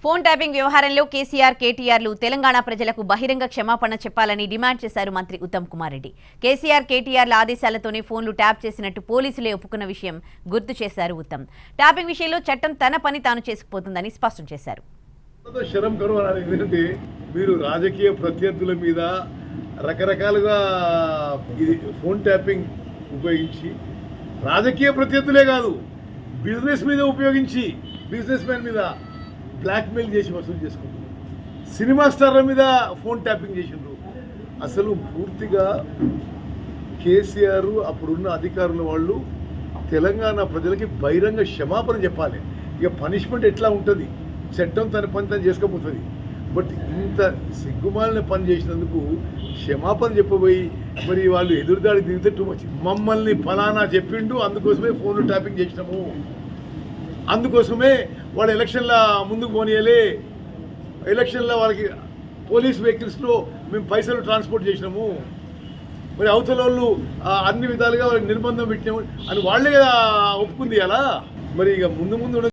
Phone tapping వ్యవహారంలో కేసీఆర్ కేటీఆర్లు తెలంగాణ ప్రజలకు బహిరంగ క్షమాపణ చెప్పాలని డిమాండ్ చేశారు మంత్రి ఉత్తమ్ కుమార్ రెడ్డి. కేసీఆర్ కేటీఆర్ల ఆదేశాలతోనే ఫోన్లు ట్యాప్ చేసినట్టు పోలీసులే ఒప్పుకున్న విషయం గుర్తు చేశారు ఉత్తమ్. ట్యాపింగ్ విషయంలో చట్టం తన పని తాను చేసుకుపోతుందని స్పష్టం చేశారు. మీరు రాజకీయ ప్రత్యర్థుల మీద రకరకాలుగా ఫోన్ ట్యాపింగ్ ఉపయోగించి రాజకీయ ప్రత్యర్థులే కాదు బిజినెస్ మీద ఉపయోగించి బిజినెస్ మ్యాన్ మీద బ్లాక్మెయిల్ చేసి వసూలు చేసుకుంటారు. సినిమా స్టార్ల మీద ఫోన్ ట్యాపింగ్ చేసిండ్రు. అసలు పూర్తిగా కేసీఆర్ అప్పుడున్న అధికారుల వాళ్ళు తెలంగాణ ప్రజలకి బహిరంగ క్షమాపణ చెప్పాలి. ఇక పనిష్మెంట్ ఎట్లా ఉంటుంది, చట్టం తన పని తను చేసుకోబోతుంది. బట్ ఇంత సిగ్గుమాలిన పని చేసినందుకు క్షమాపణ చెప్పబోయి మరి వాళ్ళు ఎదురుదాడి దిగితే టూ మచ్. మమ్మల్ని ఫలానా చెప్పిండు, అందుకోసమే ఫోన్లు ట్యాపింగ్ చేసినాము, అందుకోసమే వాడు ఎలక్షన్ల ముందుకు పోనీయలే, ఎలక్షన్లో వాళ్ళకి పోలీస్ వెహికల్స్లో మేము పైసలు ట్రాన్స్పోర్ట్ చేసినాము, మరి అవతల వాళ్ళు అన్ని విధాలుగా వాళ్ళకి నిర్బంధం పెట్టినాము అని వాళ్ళే కదా ఒప్పుకుంది. అలా మరి ఇక ముందు